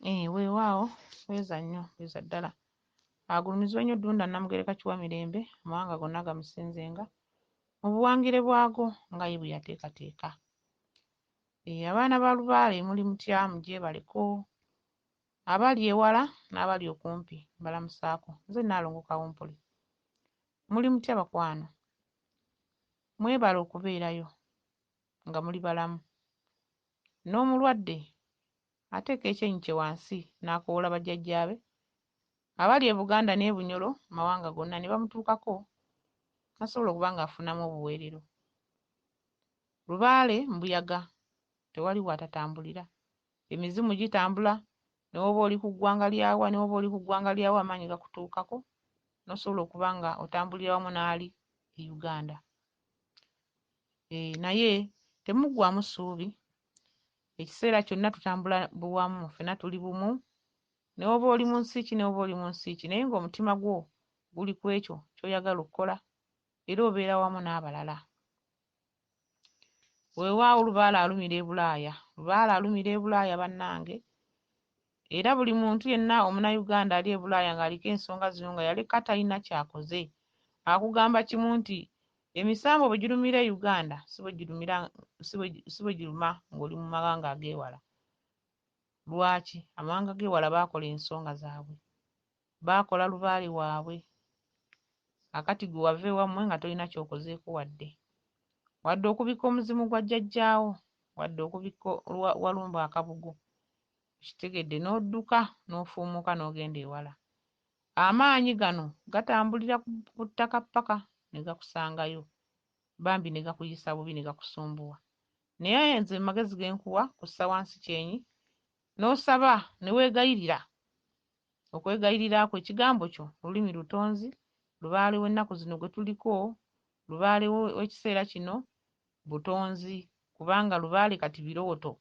Weewaawo weza nnyo weza ddala. Agulumizibwa nnyo Ddunda Namugereka Kiwa Mirembe amawanga gonna gamusinzenga mu buwangire bwago nga ye bwe yateekateeka. Abaana ba Lubaale muli mutya mugyebaleko, abali ewala n'abali okumpi mbalamusaako. Nze Nalongo Kawumpuli. Muli mutya bakwano? Mwebale okubeerayo nga muli balamu. N'omulwadde ateeka ekyenyi kye wansi n'akoola bajjajjaabe abali e Buganda n'e Bunyoro mawanga gonna ne bamutuukako asobola okuba ng'afunamu obuweerero. Lubaale mbuyaga tewali waatatambulira. Emizimu gitambula ne woba oli ku ggwanga lyawa ne woba oli ku ggwanga lyawa amaanyi gakutuukako n'osobola okuba nga otambulira wamu n'ali e Uganda. Naye temuggwaamu ssuubi, ekiseera kyonna tutambula buwamu, ffenna tuli bumu. Ne woba oli mu nsi ki ne woba oli mu nsi ki, naye ng'omutima gwo guli ku ekyo ky'oyagala okukola era obeera wamu n'abalala. Weewaawo Lubaale alumira e Bulaaya, Lubaale alumira e Bulaaya bannange, era buli muntu yenna Omunnayuganda ali e Bulaaya ng'aliko ensonga zino nga yaleka talina ky'akoze, akugamba kimu nti emisambo bwe girumira e Uganda si bwe giruma ng'oli mu mawanga ag'ewala. Lwaki? Amawanga g'ewala baakola ensonga zaabwe, baakola Lubaale waabwe. Akati gwe wava ewammwe nga tolina ky'okozeeko wadde okubika omuzimu gwa jjajjaawo, wadde okubika walumba akabugo, kitegedde n'odduka n'ofuumuka n'ogenda ewala. Amaanyi gano gatambulira ku ttaka ppaka ne gakusangayo, bambi ne gakuyisa bubi ne gakusumbuwa. Naye nze magezi ge nkuwa kussa wansi kyenyi n'osaba ne weegayirira. Okwegayirira kwo ekigambo kyo lulimi lutonzi. Lubaale w'ennaku zino gwe tuliko, Lubaale w'ekiseera kino butonzi, kubanga Lubaale kati birooto.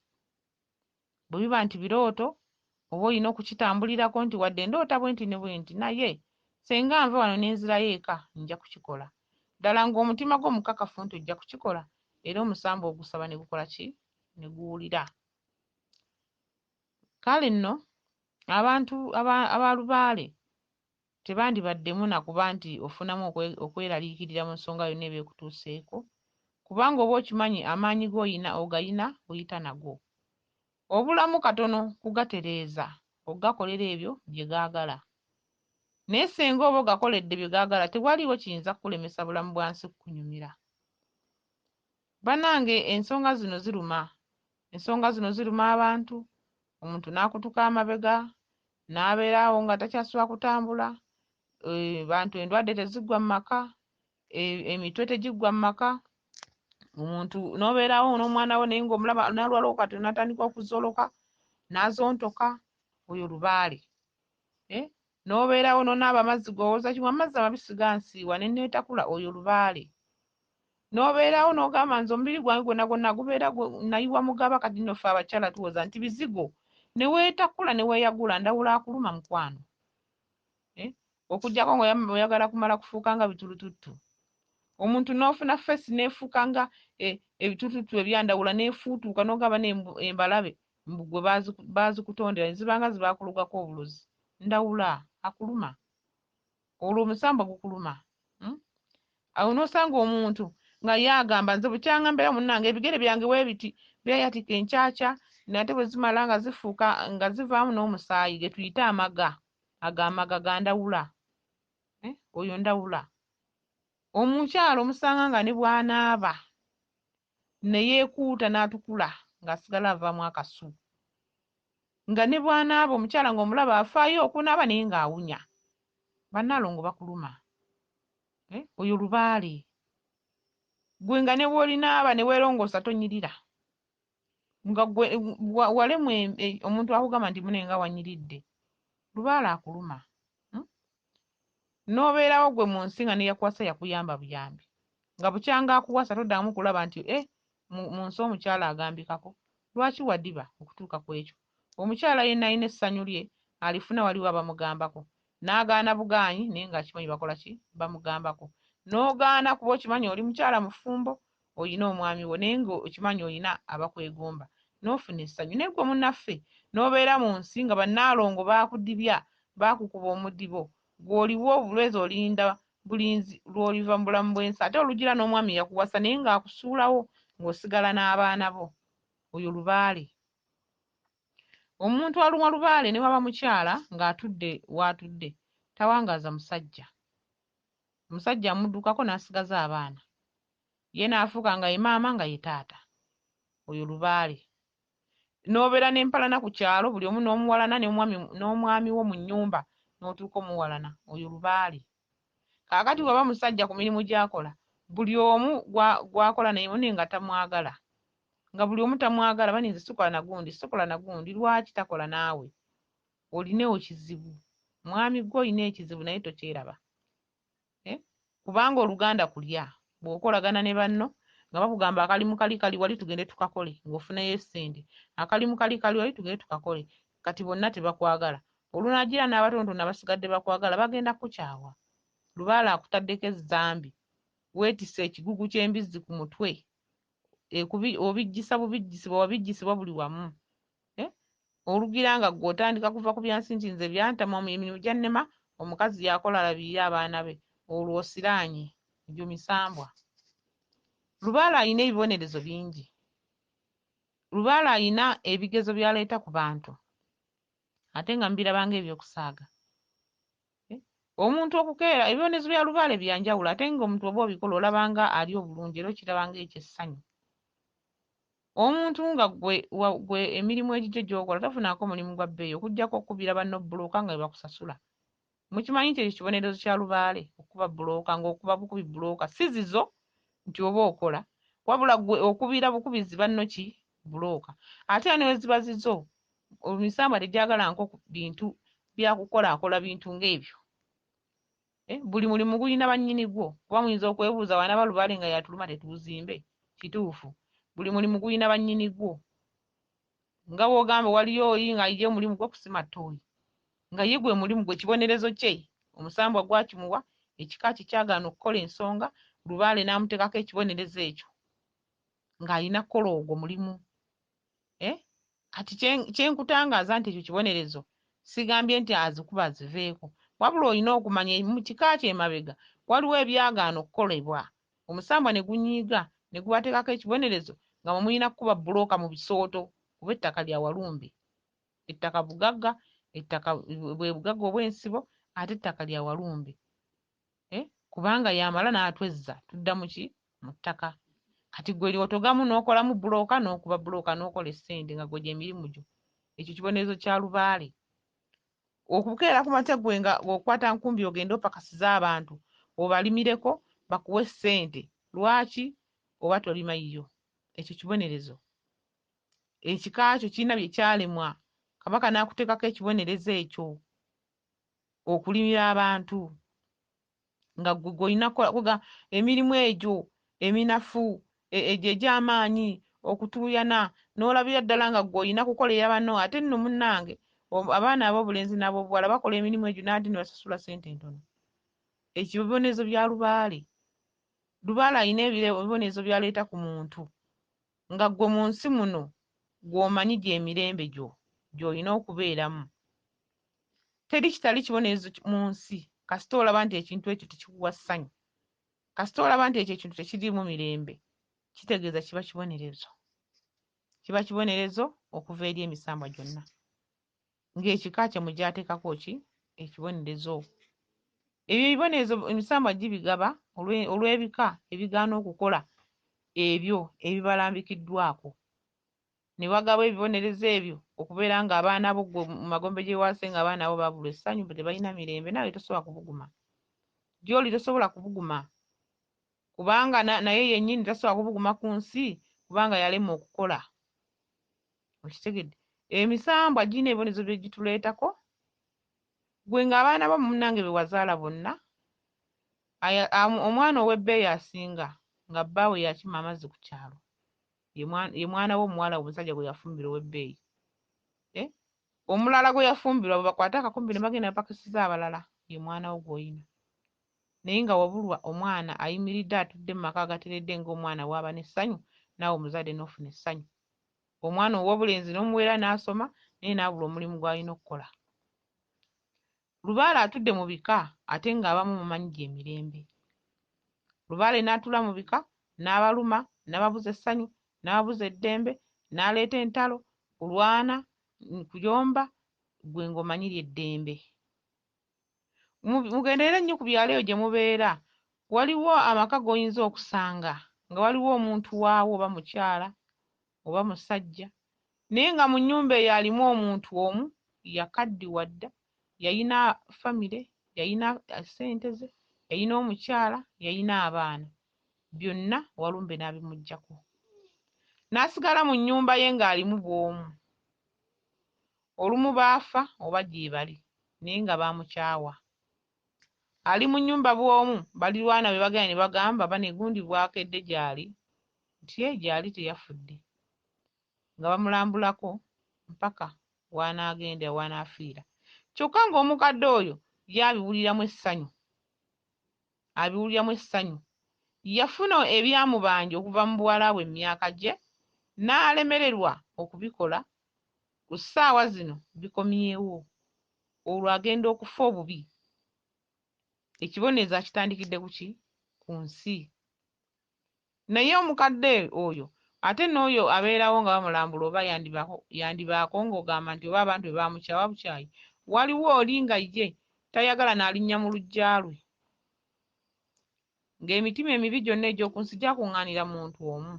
Bwe biba nti birooto oba olina okukitambulirako nti wadde ndoota bwe nti ne bwe nti, naye senga nva wano ne nzirayo eka nja kukikola. Ddala ng'omutima gwo mukakafu nti ojja kukikola era omusambo ogusaba ne gukola ki? Ne guwulira. Kale nno abantu aba Lubaale tebandibaddemu na kuba nti ofunamu okweraliikirira mu nsonga yonna eba ekutuuseeko, kubanga oba okimanyi amaanyi ogayina oyita nago. Obulamu katono kugatereeza okugakolera ebyo bye gaagala. Naye senga oba ogakoledde bye gaagala tewaliiwo kiyinza kukulemesa bulamu bwansi kukunyumira. Bannange ensonga zino ziruma. Ensonga zino ziruma abantu. Omuntu n'akutuka amabega n'abeerawo nga takyasobola kutambula. Bantu endwadde teziggwa mu maka, emitwe tegiggwa mu maka. Omuntu n'obeerawo n'omwana wo naye ng'omulaba n'alwalawo kati n'atandika okuzoloka n'azontoka, oyo Lubaale. N'obeerawo n'onaaba amazzi g'owooza kimu amazzi amabisi gansiiwa ne neetakula, oyo Lubaale. N'obeerawo n'ogamba nze omubiri gwange gwonna gwonna gubeera nayiwa mugaba kati nno ffe abakyala tuwoza nti bizigo, ne weetakula ne weeyagula ndawula akuluma mukwano. Okuggyako ng'oyagala kumala kufuuka nga bitulututtu. Omuntu n'ofuna ffesi n'efuuka nga ebitulututtu ebyandawula n'efuutuuka n'ogamba embalabe mbu gwe baazikutondera ne ziba nga zibaakulugako obulozi. Ndawula akuluma. Olwo omusambo gukuluma. Awo n'osanga omuntu nga yaagamba nze bukyanga mbeera munnange ebigere byange weebiti byayatika enkyakya nate bwe zimala nga zifuuka nga zivaamu n'omusaayi ge tuyita amaga. Agamaga ga ndawula. Oyo ndawula. Omukyala omusanga nga ne bw'anaaba ne yeekuuta n'atukula ng'asigala avaamu akasu. Nga ne bw'anaaba omukyala ng'omulaba afaayo okunaaba naye ng'awunya. Bannalongo bakuluma. Oyo Lubaale. Gwe nga ne bw'olinaaba ne weerongoosa tonyirira. Nga gwe walemu omuntu akugamba nti mune nga wanyiridde. Lubaale akuluma. N'obeerawo gwe mu nsi nga ne yakuwasa yakuyamba buyambi. Nga bukyanga akuwasa toddamu kulaba nti mu nsi omukyala agambikako. Lwaki wadiba okutuuka ku ekyo? Omukyala yenna alina essanyu lye alifuna waliwo abamugambako. N'agaana bugaanyi naye ng'akimanyi bakola ki? Bamugambako. N'ogaana kuba okimanyi oli mukyala mufumbo, oyina omwami wo naye ng'okimanyi oyina abakwegomba. n'ofuna essanyu naye gwe munnaffe n'obeera mu nsi nga bannaalongo baakudibya baakukuba omudibo gw'oliwo obulwezi olinda bulinzi lw'oliva mu bulamu bw'ensi ate olugira n'omwami yakuwasa naye ng'akusuulawo ng'osigala n'abaana bo. Oyo lubaale. Omuntu alumwa lubaale ne waba mukyala ng'atudde w'atudde tawangaaza musajja. Omusajja amuddukako n'asigaza abaana. Ye n'afuuka nga ye maama nga ye taata. Oyo lubaale. N'obeera n'empalana ku kyalo buli omu n'omuwalana n'omwami wo mu nnyumba n'otuuka omuwalana. Oyo lubaale. Kaakati waba musajja ku mirimu gy'akola buli omu gw'akola naye munne nga tamwagala. Nga buli omu tamwagala baninze sikola na gundi lwaki takola naawe? Olineewo kizibu. Mwami gwe olina ekizibu naye tokyeraba. Kubanga oluganda kulya bw'okolagana ne banno nga bakugamba akalimu kali wali tugende tukakole ng'ofunayo essente. Akalimu kali wali tugende tukakole kati bonna tebakwagala. Olunaagira n'abatonotono abasigadde bakwagala bagenda kukyawa. Lubaale akutaddeko ezzambi weetisse ekigugu ky'embizzi ku mutwe obijjisa bubijjisibwa wabijjisibwa buli wamu. Olugira nga ggwe otandika kuva ku byansi nti nze byantama emirimu gyannema omukazi yakola alabirire abaana be olwo osiraanye egyo misambwa. Lubaale alina ebibonerezo bingi. Lubaale alina ebigezo by'aleeta ku bantu ate nga mbirabanga ebyokusaaga. Omuntu okukeera ebibonerezo bya lubaale byanjawulo ate ng'omuntu oba obikola olabanga ali obulungi era okirabanga ekyessanyu. Omuntu nga gwe emirimu egigyo gy'okola tofunako mulimu gwa bbeeyi okuggyako okukubira banno bbulooka nga bebakusasula. Mukimanyi nti ekyo kibonerezo kya lubaale okuba bbulooka ng'okuba bukubi bbulooka si zizo nti oba okola wabula gwe okubira bukubizi banno ki bbulooka. Ate ne we ziba zizo emisambwa tegyagala nko bintu byakukola akola bintu ng'ebyo. Buli mulimu gulina bannyini gwo kuba muyinza okwebuuza wanaba lubaale nga yatuluma tetuuzimbe kituufu. Buli mulimu gulina bannyini gwo. Nga bw'ogamba waliyo oyi ng'ayiye omulimu gw'okusima ttooyi nga ye gwe mulimu gwe kibonerezo kye omusambwa gwakimuwa ekika kikyagaana okukola ensonga lubaale n'amuteekako ekibonerezo ekyo ng'alina kukola ogwo mulimu. Kati kyenkutangaaza nti ekyo kibonerezo sigambye nti azikuba aziveeko wabula olina okumanya mu kika kye emabega waliwo ebyagaana okukolebwa omusambwa ne gunyiiga ne gubateekako ekibonerezo nga mwe mulina kukuba bbulooka mu bisooto kuba ettaka lya Walumbe. Ettaka bugagga, ettaka bwe bugagga obw'ensibo ate ettaka lya Walumbe. Kubanga yamala n'atwezza tudda mu ki mu ttaka. Kati gwe lyotogamu n'okolamu bbulooka n'okuba bbulooka n'okola essente nga gwe gy'emirimu gyo. Ekyo kibonerezo kya lubaale. Okukeera ku mate gwe nga okwata nkumbi ogende opakasiza abantu obalimireko bakuwe ssente lwaki oba tolimayiyo. Ekyo kibonerezo. Ekika kyo kirina bye kyalemwa Kabaka n'akuteekako ekibonerezo ekyo okulimira abantu nga gwe olina kukola emirimu egyo eminafu egyo egy'amaanyi okutuuyana n'olabira ddala nga gwe olina kukolera banno ate nno munnange abaana ab'obulenzi n'ab'obuwala bakola emirimu egyo n'ate ne basasula ssente ntono. Ekibonerezo bya lubaale. Lubaale alina ebibonerezo by'aleeta ku muntu nga gwe mu nsi muno gw'omanyi gy'emirembe gyo gy'olina okubeeramu. Teri kitali kibonerezo mu nsi kasita olaba nti ekintu ekyo tekikuwa ssanyu, kasita olaba nti ekyo ekintu tekiriimu mirembe, kitegeeza kiba kibonerezo. Kiba kibonerezo okuva eri emisambwa gyonna. Ng'ekika kye mu gy'ateekako ki ekibonerezo. Ebyo ebibonerezo emisambwa gibigaba olw'ebika ebigaana okukola ebyo ebibalambikiddwako. Ne wagaba ebibonerezo ebyo okubeera ng'abaana bo gwe mu magombe gye waase ng'abaana bo babulwa essanyu tebalina mirembe naawe tosobola kubuguma. Gy'oli tosobola kubuguma kubanga naye yennyini tasobola kubuguma ku nsi kubanga yalemwa okukola. Okitegedde? Emisambwa girina ebibonerezo bye gituleetako. Gwe ng'abaana bo munnange be wazaala bonna omwana ow'ebbeeyi asinga nga bbaawe yakima amazzi ku kyalo ye mwana we omuwala omusajja gwe yafumbira ow'ebbeeyi. Omulala gwe yafumbirwa bwe bakwata akakumbi ne bagenda bapakisiza abalala ye mwana wo gw'oyina. Naye nga wabulwa omwana ayimiridde atudde mu maka agateredde ng'omwana waaba n'essanyu naawe omuzadde n'ofuna essanyu. omwana ow'obulenzi n'omuwera n'asoma naye n'abula omulimu gw'alina okukola. Lubaale atudde mu bika ate ng'abamu mumanyigi emirembe. Lubaale n'atula mu bika n'abaluma n'ababuza essanyu n'ababuza eddembe n'aleeta entalo kulwana kuyomba gwe ng'omanyiri eddembe. Mugenderere nnyo ku byalo eyo gye mubeera, waliwo amaka g'oyinza okusanga nga waliwo omuntu waawo oba mukyala oba musajja naye nga mu nnyumba eyo alimu omuntu omu yakaddiwa dda, yayina famire, yayina ssente ze, yayina omukyala, yayina abaana, byonna Walumbe n'abimuggyako. N'asigala mu nnyumba ye ng'alimu bw'omu. Olumu baafa oba gye bali naye nga baamukyawa. Ali mu nnyumba bw'omu, balirwana be bagenda ne bagamba bane gundi bwakedde gy'ali nti gy'ali teyafudde, nga bamulambulako mpaka w'anaagenda w'anaafiira. Kyokka ng'omukadde oyo ye abiwuliramu essanyu, abiwuliramu essanyu. Yafuna ebyamubanja okuva mu buwala bwe emyaka gye n'alemererwa okubikola, ku ssaawa zino bikomyewo, olwo agenda okufa obubi. Ekibonerezo akitandikidde ku ki? Ku nsi. Naye omukadde oyo ate n'oyo abeerawo nga bamulambula oba yandibaako ng'ogamba nti oba abantu be bamukyawa bukyayi, waliwo oli nga ye tayagala n'alinnya mu luggya lwe, ng'emitima emibi gyonna egy'oku nsi gyakuŋŋaanira muntu omu.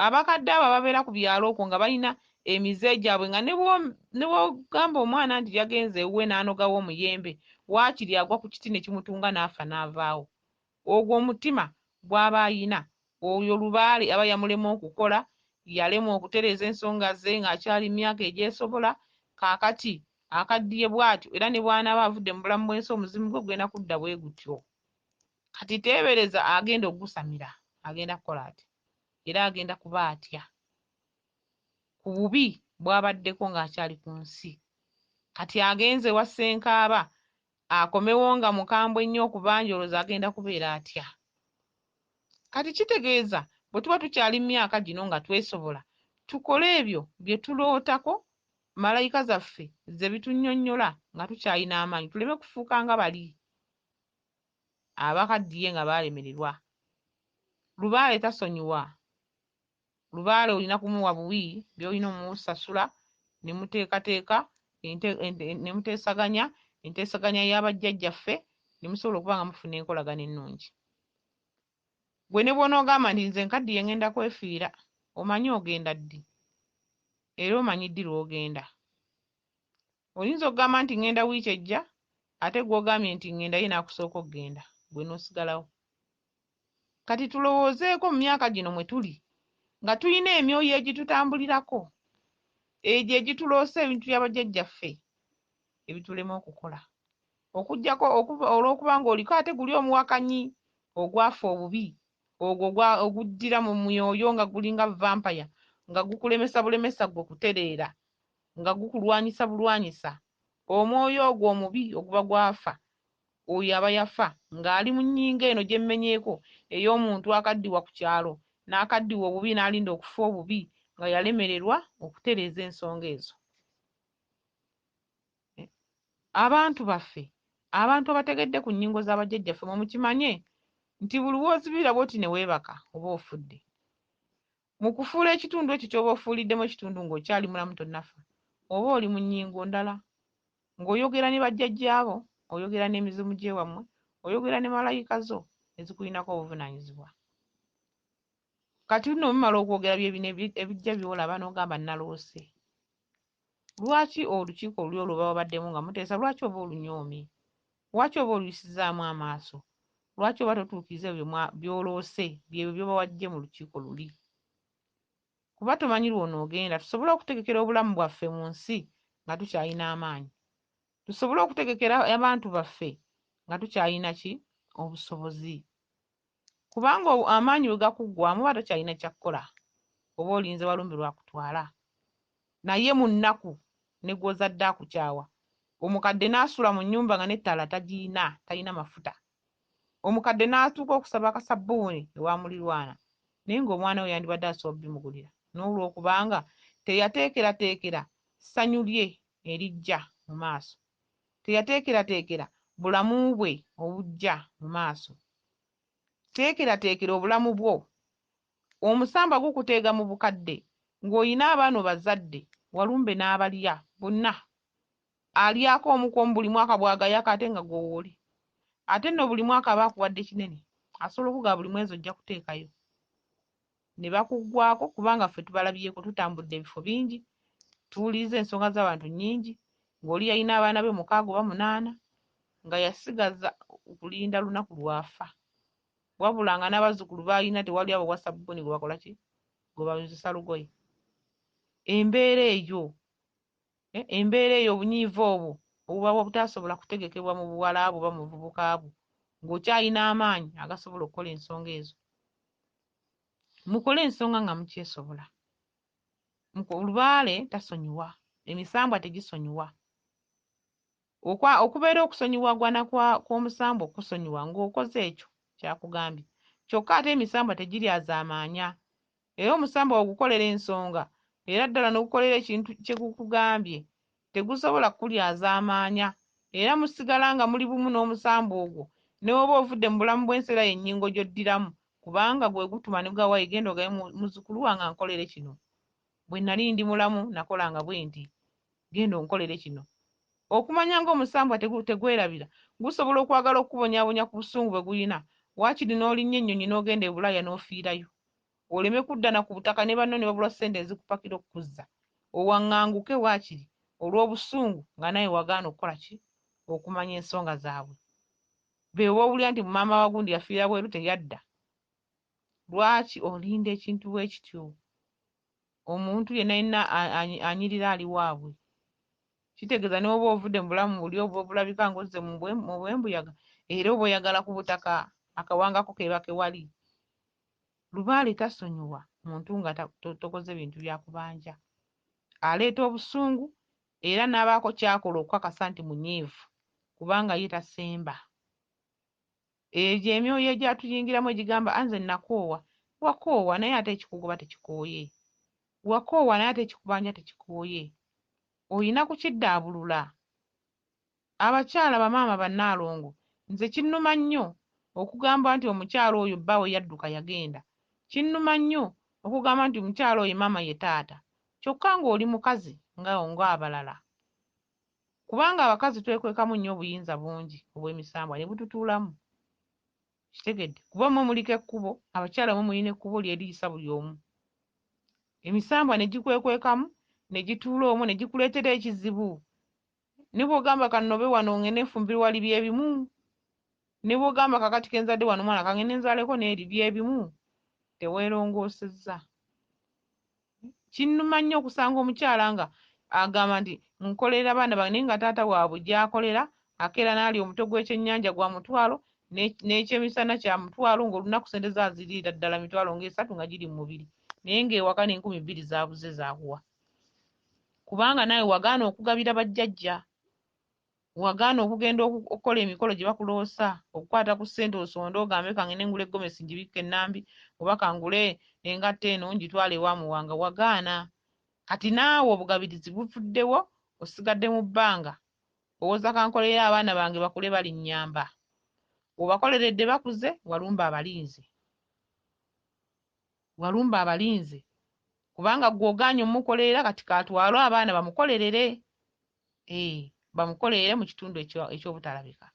Abakadde abo ababeera ku byalo okwo nga balina emize gyabwe nga ne bw'ogamba omwana nti yagenze ewuwe n'anogawo omuyembe, waakiri agwa ku kiti ne kimutunga n'afa n'avaawo. Ogwo omutima gw'aba ayina, oyo Lubaale aba yamulema okukola, yalema okutereeza ensonga ze ng'akyali myaka egyesobola, kaakati akaddiye bw'atyo era ne bw'anaaba avudde mu bulamu bw'ensi omuzimu gwe gwenda kudda bwe gutyo. Kati teebereza agenda okugusamira, agenda kukola ati era agenda kuba atya ku bubi bw'abaddeko ng'akyali ku nsi. Kati agenze wa Ssenkaaba akomewo nga mukambwe nnyo okubanjoloza, agenda kubeera atya? Kati kitegeeza bwe tuba tukyali mu myaka gino nga twesobola, tukole ebyo bye tulootako malayika zaffe ze bitunnyonnyola nga tukyalina amaanyi, tuleme kufuuka nga bali abakaddiye nga baalemererwa. Lubaale tasonyiwa. Lubaale olina kumuwa buwi by'olina omusasula, ne muteekateeka ne muteesaganya enteesaganya y'abajjajjaffe, ne musobola okuba nga mufuna enkolagana ennungi. Gwe ne bw'onoogamba nti nze nkaddiye ngenda kwefiira, omanyi ogenda ddi era omanyi ddi lw'ogenda. Oyinza okugamba nti ngenda wiiki ejja, ate gw'ogambye nti ngenda ye n'akusooka okugenda, gwe n'osigalawo. Kati tulowoozeeko mu myaka gino mwe tuli nga tulina emyoyo egitutambulirako, egyo egituloose ebintu by'abajjajjaffe ebitulema okukola, okuggyako olw'okuba ng'oliko ate guli omuwakanyi ogwafa obubi, ogwo oguddira mu myoyo nga gulinga vampire, nga gukulemesa bulemesa gwe kutereera, nga gukulwanyisa bulwanyisa. Omwoyo ogwo omubi oguba gwafa, oyo aba yafa ng'ali mu nnyingo eno gye mmenyeeko ey'omuntu akaddiwa ku kyalo n'akaddiwa obubi n'alinda okufa obubi nga yalemererwa okutereeza ensonga ezo. Abantu baffe, abantu abategedde ku nnyingo z'abajjajjaffe, mwe mukimanye nti buli w'ozibira bw'oti ne weebaka oba ofudde. Mu kufuula ekitundu ekyo ky'oba ofuuliddemu ekitundu ng'okyali mulamu tonnafa, oba oli mu nnyingo ndala ng'oyogera ne bajjajjaabo, oyogera n'emizimu gy'ewammwe, oyogera ne malayika zo ezikulinako obuvunaanyizibwa. Kati nno mumala okwogera bye bino ebijja by'olaba n'ogamba naloose. Lwaki olukiiko luli olwo babaddemu nga muteesa, lwaki oba olunyoomye? Lwaki oba oluyisizaamu amaaso? Lwaki oba totuukiriza ebyo by'oloose, byebyo by'oba wajje mu lukiiko luli? Kuba tomanyi lw'onoogenda, tusobole okutegekera obulamu bwaffe mu nsi nga tukyalina amaanyi. Tusobole okutegekera abantu baffe nga tukyalina ki? Obusobozi. Kubanga amaanyi bwe gakuggwaamu oba tokyalina kyakkola, oba olinze Walumbe lwakutwala. Naye mu nnaku ne gw'ozadde akukyawa, omukadde n'asula mu nnyumba nga n'ettaala tagiina, talina mafuta. Omukadde n'atuuka okusaba akasabbuuni ewa mulirwana, naye ng'omwana we yandibadde asobola bimugulira. n'olwokubanga teyateekerateekera ssanyu lye erijja mu maaso, teyateekerateekera bulamu bwe obujja mu maaso. Teekerateekera obulamu bwo. Omusamba gukuteega mu bukadde ng'olina abaana bazadde, walumbe n'abalya bonna, alyako omukomu buli mwaka bw'agayaka ate nga gwowooli. Ate nno buli mwaka aba akuwadde kinene, asobola okugaba buli mwezi ojja kuteekayo. Ne bakuggwako kubanga ffe tubalabyeko, tutambudde ebifo bingi, tuwuliriza ensonga z'abantu nnyingi, ng'oli yalina abaana be 6 oba 8 nga yasigaza okulinda lunaku lwafa. Wabula nga n'abazzukulu b'alina tewali abo bwa sabbuuni gwe bakola ki? Gwe bayozesa lugoye. Embeera eyo obunyiivu obwo obuba obutasobola kutegekebwa mu buwala bwo oba mu buvubuka bwo, ng'okyalina amaanyi agasobola okukola ensonga ezo. Mukole ensonga nga mukyesobola. Lubaale tasonyiwa, emisambwa tegisonyiwa. Okubeera okusonyiwagwana kw'omusambwa okusonyiwa ng'okoze ekyo kyakugambye. Kyokka ate emisambwa tegiryazaamaanya. Era omusambwa ogukolera ensonga era ddala n'ogukolera ekintu kye gukugambye tegusobola kukulyazaamaanya, era musigala nga muli bumu n'omusambwa ogwo ne woba ovudde mu bulamu bw'enseera yennyingo gy'oddiramu, kubanga gwe gutuma ne gawayi genda ogabe muzzukulu wange ankolere kino. Bwe nali ndi mulamu nakolanga bwe nti, genda onkolere kino. Okumanya ng'omusambwa tegwerabira, gusobola okwagala okukubonyaabonya ku busungu bwe gulina, waakiri n'olinnya ennyonyi n'ogenda e Bulaaya n'ofiirayo. Oleme kudda na ku butaka ne banno ne babulwa ssente ezikupakira okukuzza. Owaŋŋanguke waakiri olw'obusungu nga nawe wagaana okukola ki? Okumanya ensonga zaabwe. Be oba owulira nti maama wa gundi yafiira bweru teyadda. Lwaki olinda ekintu bwe kityo? Omuntu yenna yenna anyirira ali waabwe. Kitegeeza ne woba ovudde mu bulamu buli oba obulabika ng'ozze mu bwembuyaga era oba oyagala ku butaka akawangako keba kewali. Lubaale tasonyiwa muntu nga tokoze bintu bya kubanja. Aleeta obusungu era n'abaako kyakola okukakasa nti munyiivu kubanga ye tasemba. Egyo emyoyo egyatuyingiramu egigamba anze nakoowa, wakoowa naye ate ekikugoba tekikooye. Wakoowa naye ate ekikubanja tekikooye. Oyina kukiddaabulula. Abakyala bamaama bannaalongo, nze kinnuma nnyo okugamba nti omukyala oyo bbaawe yadduka yagenda. Kinnuma nnyo okugamba nti omukyala oyo maama ye taata, kyokka ng'oli mukazi ng'abalala. Kubanga abakazi twekwekamu nnyo obuyinza bungi obw'emisambwa ne bututuulamu. Kitegedde? Kuba mmwe muliko ekkubo, abakyala mmwe mulina ekkubo lyeriyisa buli omu. Emisambwa ne gikwekwekamu ne gituula omwo ne gikuleetera ekizibu. Ne bw'ogamba kannobe wano ngende nfumbire wali byebimu. Ne bw'ogamba kakati kenzadde wano mwana kangende nzaaleko n'eri byebimu. Teweerongoosezza. Kinnuma nnyo okusanga omukyala nga agamba nti nkolerera baana bange naye nga taata waabwe gy'akolera akeera n'ali omutwe gw'ekyennyanja gwa mutwalo n'ekyemisana kya mutwalo ng'olunaku ssente zaaziriira ddala mitwalo ng'esatu nga giri mu mubiri, naye ng'ewaka n'2,000 zaabuze zaakuwa. Kubanga naawe wagaana okugabira bajjajja, wagaana okugenda okukola emikolo gye bakuloosa, okukwata ku ssente osonde ogambe kangende ngule gomesi ngibikke ennambi oba kangule engatta eno ngitwale ewa muwanga, wagaana. Kati naawe obugabirizi buvuddewo, osigadde mu bbanga owooza kankolere abaana bange bakule bali nnyamba. Obakoleredde bakuze, walumba abalinzi. Walumba abalinzi. Kubanga gw'ogaanye omukolerera kati katwale abaana bamukolerere. Bamukolerere mu kitundu ekyobutalabika.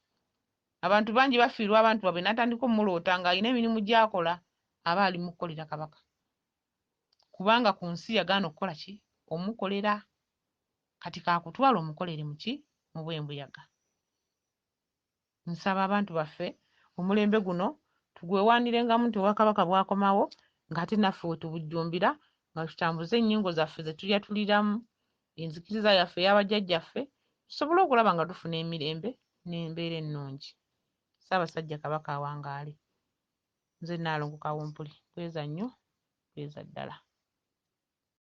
Abantu bangi bafiirwa abantu baabwe n'atandika omumuloota ng'alina emirimu gy'akola, aba ali mu kukolera Kabaka. Kubanga ku nsi yagaana okukola ki? Omukolera. Kati kaakutwala omukolere mu ki? Mu bwembuyaga. Nsaba abantu baffe omulembe guno tugwewaanirengamu nti Obwakabaka bwakomawo ng'ate naffe wetubujjumbira nga tutambuze ennyingo zaffe ze tulya tuliramu, enzikiriza yaffe ey'abajjajjaffe, tusobole okulaba nga tufuna emirembe n'embeera ennungi. Ssaabasajja Kabaka awangaale. Nze Nalongo Kawumpuli. Kweza nnyo, kweza ddala.